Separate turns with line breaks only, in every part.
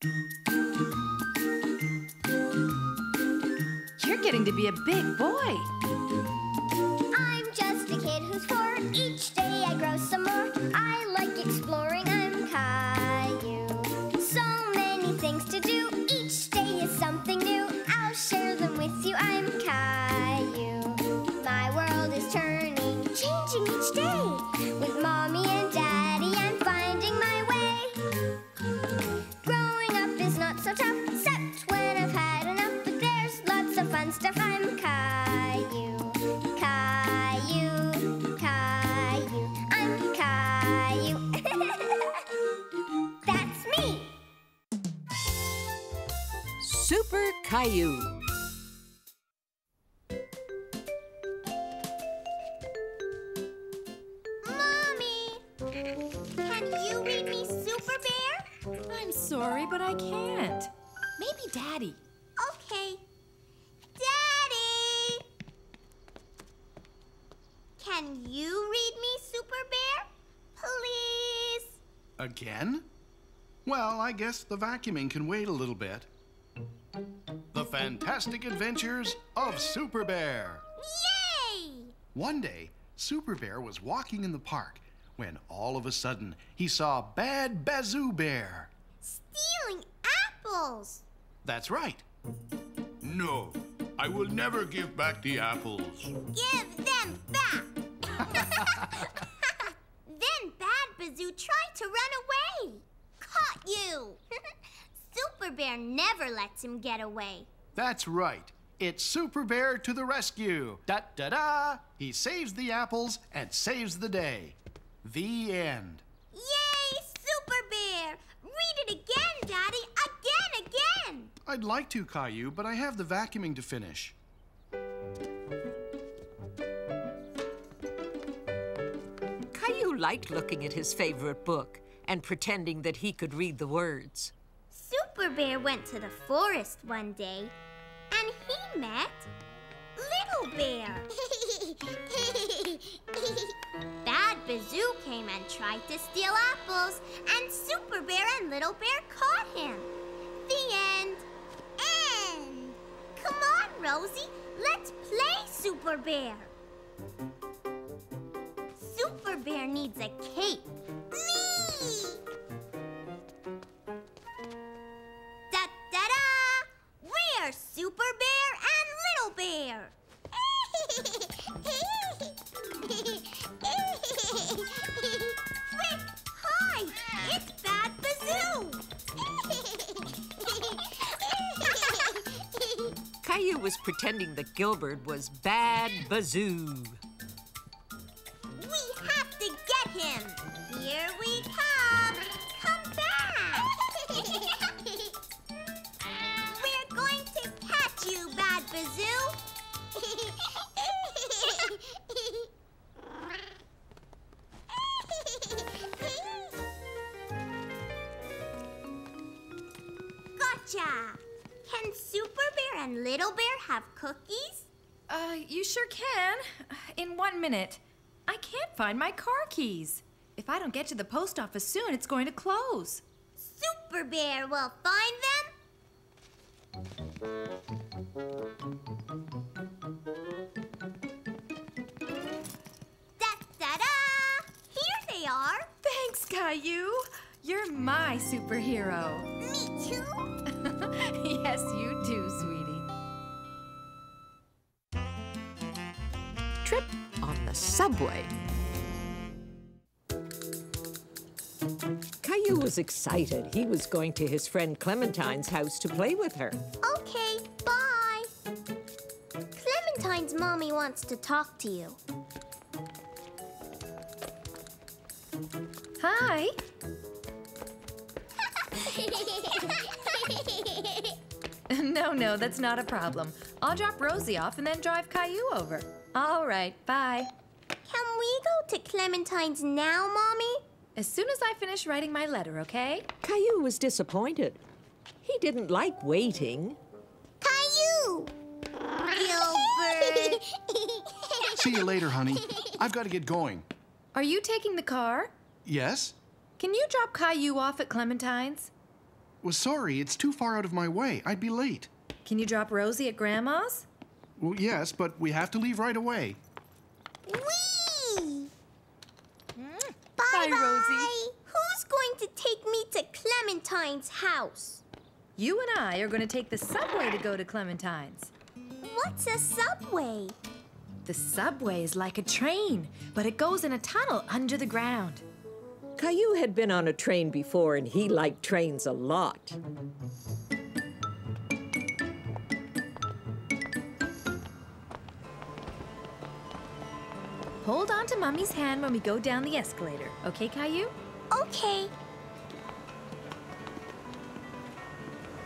You're getting to be a big boy.
I'm just a kid who's 4. Each day I grow some more. I like exploring. I'm Caillou. So many things to do. Each day is something new. I'll share them with you. I'm Caillou. My world is turning, changing each day. With Mommy and Daddy, I'm finding my way. Growing up is not so tough, except when I've had enough. But there's lots of fun stuff. I'm Caillou. Caillou, Caillou, I'm Caillou. That's me.
Super Caillou.
Mommy, can you read me Superbear?
I'm sorry, but I can't. Maybe Daddy.
Okay. Daddy! Can you read me Superbear? Please?
Again? Well, I guess the vacuuming can wait a little bit. The Fantastic Adventures of Superbear.
Yay!
One day, Superbear was walking in the park when all of a sudden he saw Bad-Bazoo-Bear.
Stealing apples!
That's right.
No, I will never give back the apples.
Give them back! Then Bad-Bazoo tried to run away. Caught you! Superbear never lets him get away.
That's right. It's Superbear to the rescue. Da-da-da! He saves the apples and saves the day. The end.
Yay, Superbear! Read it again, Daddy! Again!
I'd like to, Caillou, but I have the vacuuming to finish.
Caillou liked looking at his favorite book and pretending that he could read the words.
Superbear went to the forest one day, and he met Lttle Bear. Bad-Bazoo came and tried to steal apples, and Superbear and Lttle Bear caught him. The end. End. Come on, Rosie. Let's play Superbear. Superbear needs a cape. Me! Da-da-da! We're Superbear and Lttle Bear. Quick, hide! It's Bad-Bazoo!
Caillou was pretending that Gilbert was Bad-Bazoo.
We have to get him. Here we come. Come back. We're going to catch you, Bad-Bazoo. Gotcha. Can Superbear and Lttle Bear have cookies?
You sure can. In 1 minute. I can't find my car keys. If I don't get to the post office soon, it's going to close.
Superbear will find them. Da-da-da! Here they are.
Thanks, Caillou. You're my superhero.
Me too?
Yes, you do, sweetie.
Trip on the subway. Caillou was excited. He was going to his friend Clementine's house to play with her.
Okay, bye. Clementine's mommy wants to talk to you.
Hi. No, that's not a problem. I'll drop Rosie off and then drive Caillou over. All right, bye.
Can we go to Clementine's now, Mommy?
As soon as I finish writing my letter, okay?
Caillou was disappointed. He didn't like waiting.
Caillou! Gilbert!
See you later, honey. I've got to get going.
Are you taking the car?
Yes?
Can you drop Caillou off at Clementine's?
Well, sorry, it's too far out of my way. I'd be late.
Can you drop Rosie at Grandma's?
Well, yes, but we have to leave right away.
Whee!
Bye, Rosie.
Who's going to take me to Clementine's house?
You and I are going to take the subway to go to Clementine's.
What's a subway?
The subway is like a train, but it goes in a tunnel under the ground.
Caillou had been on a train before, and he liked trains a lot.
Hold on to Mummy's hand when we go down the escalator, okay, Caillou?
Okay.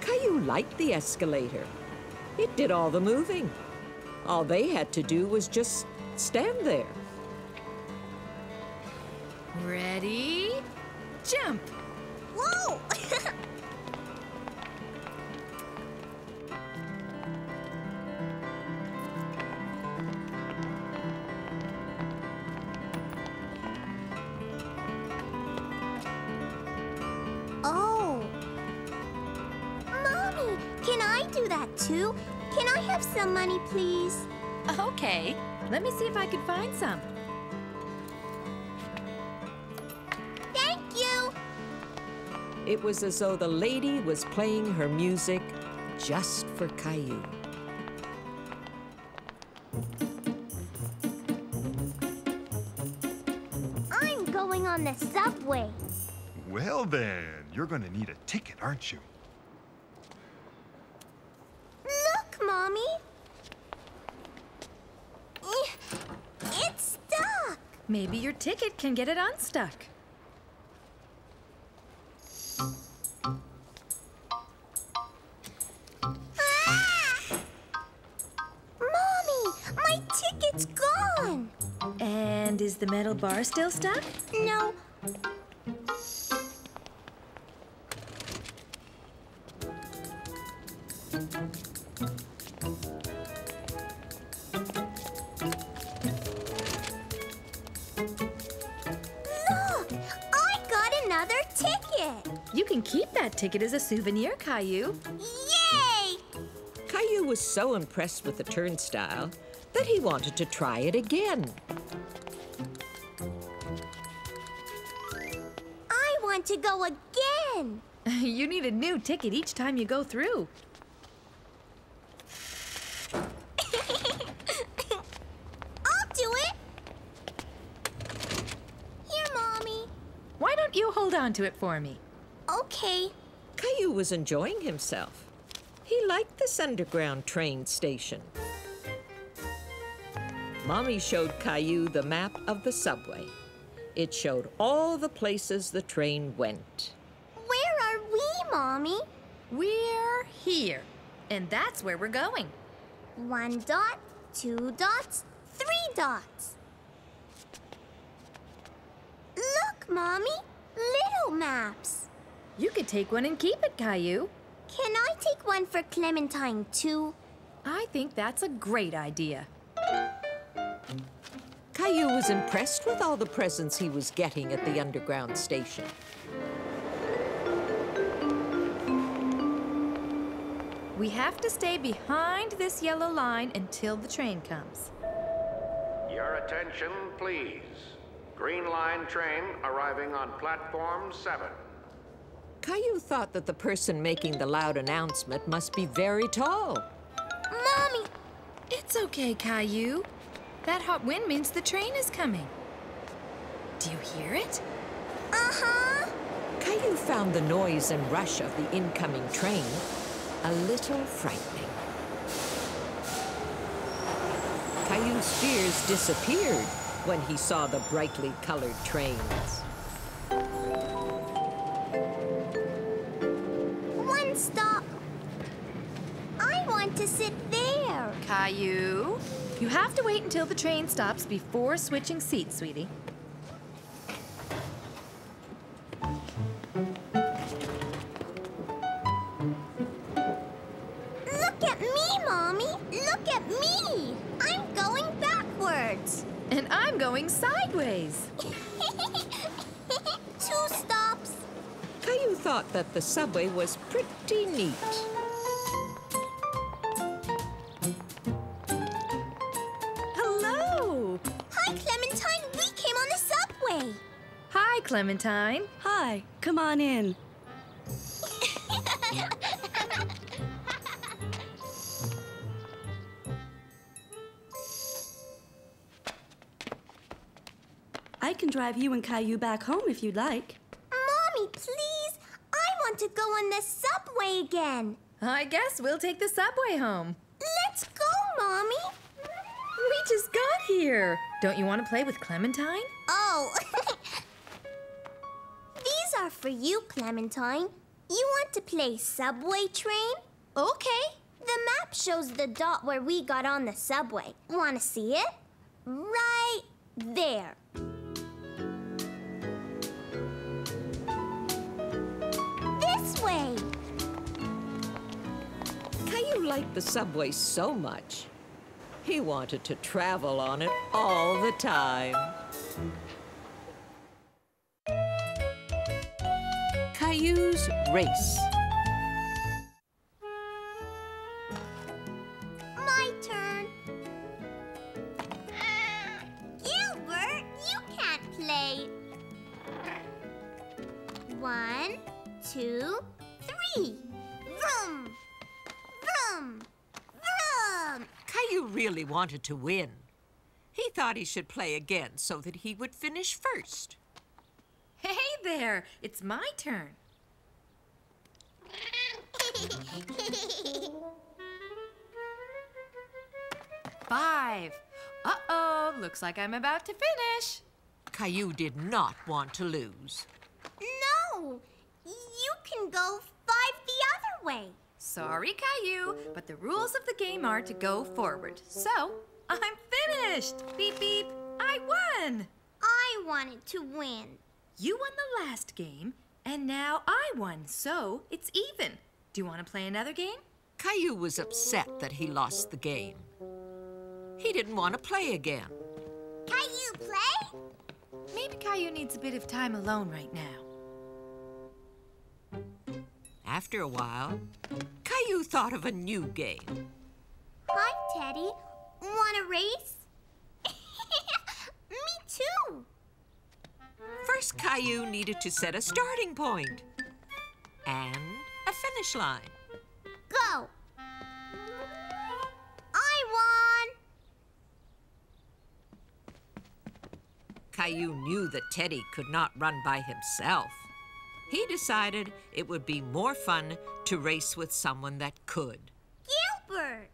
Caillou liked the escalator. It did all the moving. All they had to do was just stand there.
Ready? Jump!
Whoa! Oh. Mommy, can I do that too? Can I have some money, please?
Okay, let me see if I can find some.
Thank you.
It was as though the lady was playing her music just for Caillou.
I'm going on the subway.
Well then, you're gonna need a ticket, aren't you?
Look, Mommy. It's stuck.
Maybe your ticket can get it unstuck.
Ah! Mommy, my ticket's gone.
And is the metal bar still stuck?
No. Look, I got another ticket.
You can keep that ticket as a souvenir, Caillou.
Yay!
Caillou was so impressed with the turnstile that he wanted to try it again.
I want to go again.
You need a new ticket each time you go through.
I'll do it. Here, Mommy.
Why don't you hold on to it for me?
Okay.
Caillou was enjoying himself. He liked this underground train station. Mommy showed Caillou the map of the subway. It showed all the places the train went.
Where are we, Mommy?
We're here, and that's where we're going.
1 dot, 2 dots, 3 dots. Look, Mommy. Little maps.
You could take one and keep it, Caillou.
Can I take one for Clementine, too?
I think that's a great idea.
Caillou was impressed with all the presents he was getting at the underground station.
We have to stay behind this yellow line until the train comes.
Your attention, please. Green Line train arriving on platform 7.
Caillou thought that the person making the loud announcement must be very tall.
Mommy!
It's okay, Caillou. That hot wind means the train is coming. Do you hear it?
Uh-huh.
Caillou found the noise and rush of the incoming train a little frightening. Caillou's fears disappeared when he saw the brightly colored trains.
One stop. I want to sit there.
Caillou, you have to wait until the train stops before switching seats, sweetie.
Look at me, Mommy. Look at me. I'm going backwards.
And I'm going sideways.
2 stops.
Caillou thought that the subway was pretty neat.
Hello!
Hi, Clementine. We came on the subway.
Hi, Clementine.
Hi, come on in. I can drive you and Caillou back home if you'd like.
Mommy, please. I want to go on the subway again.
I guess we'll take the subway home.
Let's go, Mommy.
We just got here. Don't you want to play with Clementine?
Oh. These are for you, Clementine. You want to play subway train? Okay. The map shows the dot where we got on the subway. Want to see it? Right there. This way.
Caillou liked the subway so much. He wanted to travel on it all the time. Caillou's Race.
My turn. Gilbert, you can't play. 1, 2, 3. Vroom! Vroom! Vroom!
Caillou really wanted to win. He thought he should play again so that he would finish first.
Hey there, it's my turn. 5. Uh-oh, looks like I'm about to finish.
Caillou did not want to lose.
No! You can go 5 the other way.
Sorry, Caillou, but the rules of the game are to go forward. So, I'm finished. Beep, beep. I won.
I wanted to win.
You won the last game, and now I won, so it's even. Do you want to play another game?
Caillou was upset that he lost the game. He didn't want to play again.
Can you play?
Maybe Caillou needs a bit of time alone right now.
After a while, Caillou thought of a new game.
Hi, Teddy. Want a race? Me too.
First, Caillou needed to set a starting point and a finish line.
Go. I won.
Caillou knew that Teddy could not run by himself. He decided it would be more fun to race with someone that could.
Gilbert.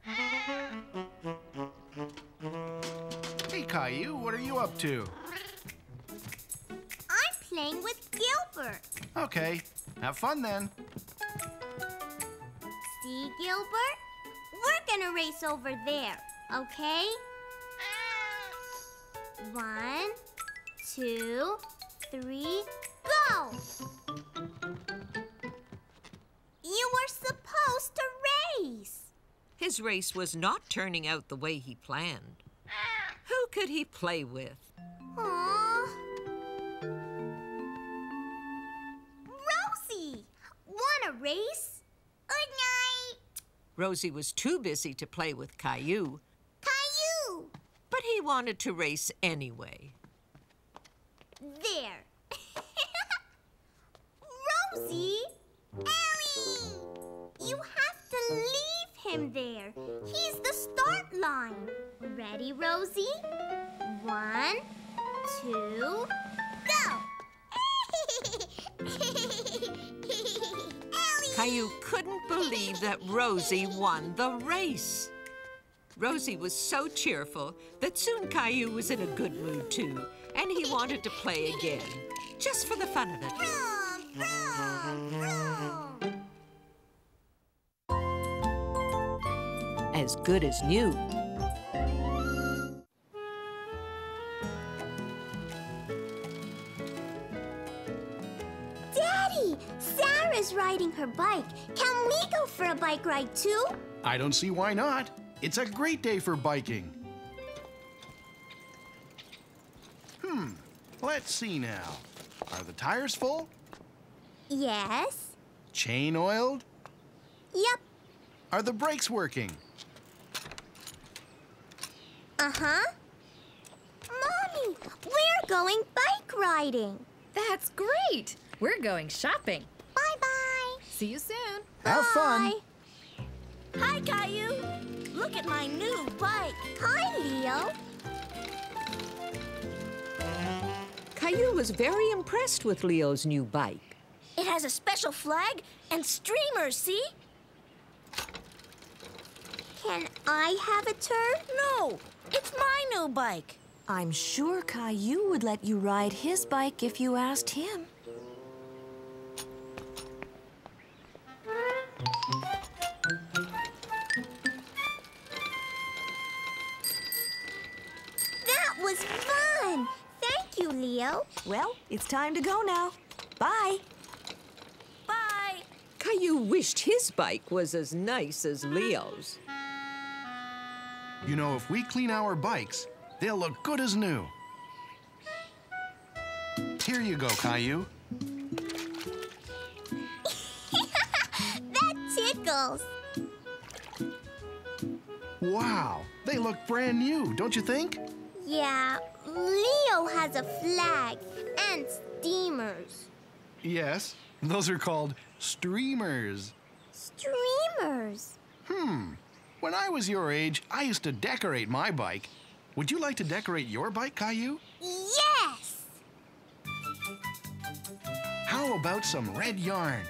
Hey, Caillou, what are you up to?
I'm playing with Gilbert.
Okay, have fun then.
See, Gilbert? We're gonna race over there, okay? 1, 2, 3, go! You were supposed to race.
His race was not turning out the way he planned. Who could he play with?
Aww. Rosie, want a race? Good night.
Rosie was too busy to play with Caillou,
Caillou.
but he wanted to race anyway.
There. Rosie! Ellie! You have to leave him there. He's the start line. Ready, Rosie? 1, 2, go! Ellie!
Caillou couldn't believe that Rosie won the race. Rosie was so cheerful that soon Caillou was in a good mood too, and he wanted to play again, just for the fun of it.
Vroom, vroom, vroom.
As good as new.
Daddy, Sarah's riding her bike. Can we go for a bike ride too?
I don't see why not. It's a great day for biking. Let's see now. Are the tires full?
Yes.
Chain oiled?
Yep.
Are the brakes working?
Uh-huh. Mommy, we're going bike riding.
That's great. We're going shopping.
Bye-bye.
See you soon.
Have fun.
Hi, Caillou. Look at my new bike. Hi, Leo.
Caillou was very impressed with Leo's new bike.
It has a special flag and streamers, see? Can I have a turn? No, it's my new bike.
I'm sure Caillou would let you ride his bike if you asked him.
That was fun. Thank you, Leo.
Well, it's time to go now. Bye.
Bye.
Caillou wished his bike was as nice as Leo's.
You know, if we clean our bikes, they'll look good as new. Here you go, Caillou.
That tickles.
Wow, they look brand new, don't you think?
Yeah, Leo has a flag and steamers.
Yes, those are called streamers.
Streamers?
When I was your age, I used to decorate my bike. Would you like to decorate your bike, Caillou?
Yes!
How about some red yarn?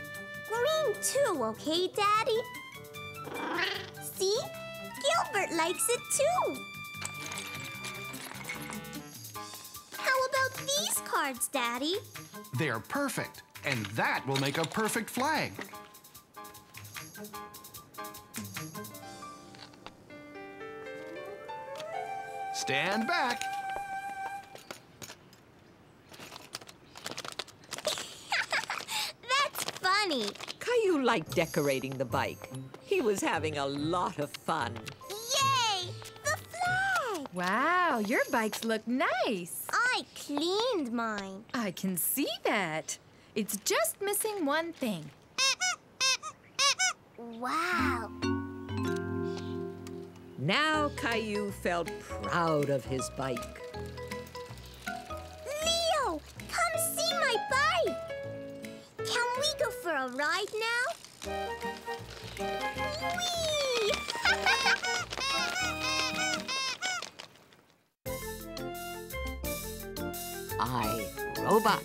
Green too, okay, Daddy? See? Gilbert likes it too. How about these cards, Daddy?
They're perfect, and that will make a perfect flag. Stand back.
That's funny.
Caillou liked decorating the bike. He was having a lot of fun.
Yay! The flag!
Wow, your bikes look nice.
I cleaned mine.
I can see that. It's just missing one thing.
Wow.
Now Caillou felt proud of his bike.
Leo, come see my bike. Can we go for a ride now? Whee!
I, Robot.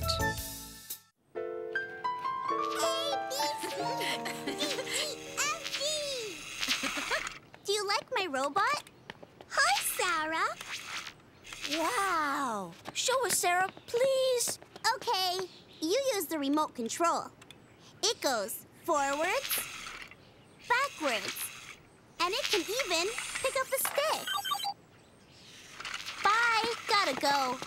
Do you like my robot? Hi, Sarah. Wow. Show us, Sarah, please. Okay. You use the remote control. It goes forwards, backwards, and it can even pick up a stick. Bye. Gotta go.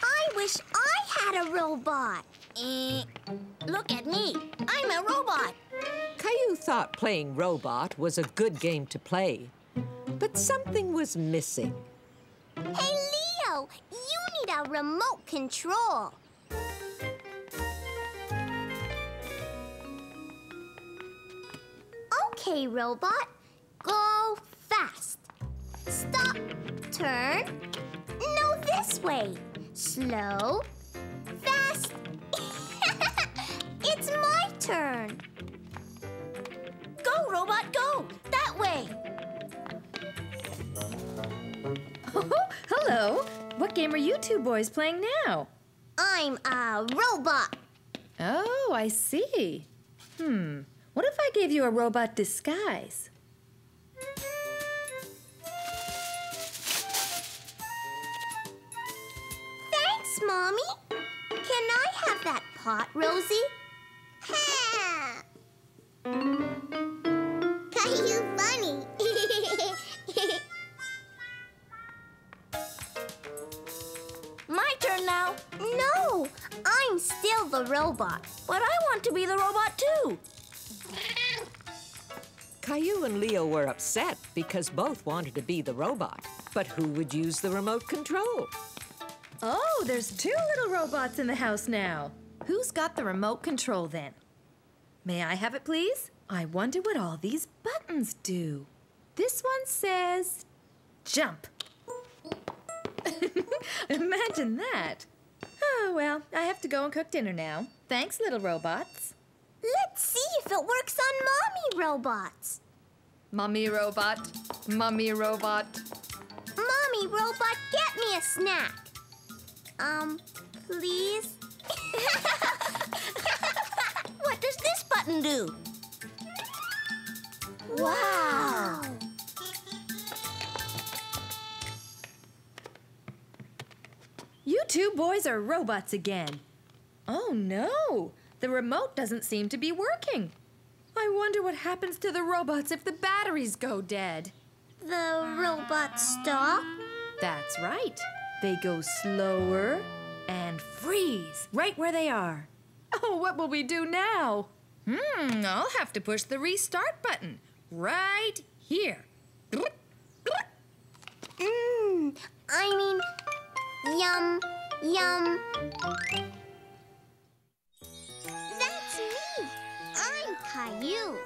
I wish I had a robot. Look at me. I'm a robot.
Caillou thought playing robot was a good game to play, but something was missing.
Hey, Leo, you need a remote control. Okay, robot, go fast. Stop, turn. No, this way. Slow, fast. It's my turn. Go, robot, go. That way.
Oh, hello. What game are you two boys playing now?
I'm a robot.
Oh, I see. What if I gave you a robot disguise?
Thanks, Mommy. Can I have that pot, Rosie? Ha! Caillou funny. My turn now. No, I'm still the robot. But I want to be the robot too.
Caillou and Leo were upset because both wanted to be the robot. But who would use the remote control?
Oh, there's two little robots in the house now. Who's got the remote control then? May I have it, please? I wonder what all these buttons do. This one says jump. Imagine that. Oh, well, I have to go and cook dinner now. Thanks, little robots.
Let's see if it works on Mommy robots.
Mommy robot, Mommy robot.
Mommy robot, get me a snack. Please? What does this button do? Wow!
You two boys are robots again. Oh, no. The remote doesn't seem to be working. I wonder what happens to the robots if the batteries go dead.
The robots stop?
That's right. They go slower and freeze right where they are. Oh, what will we do now? I'll have to push the restart button right here.
Yum, yum. That's me. I'm Caillou.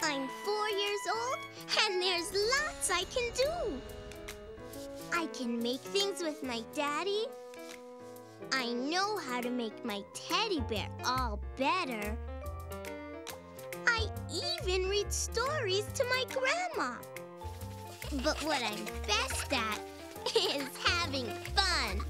I'm 4 years old, and there's lots I can do. I can make things with my daddy. I know how to make my teddy bear all better. I even read stories to my grandma. But what I'm best at is having fun.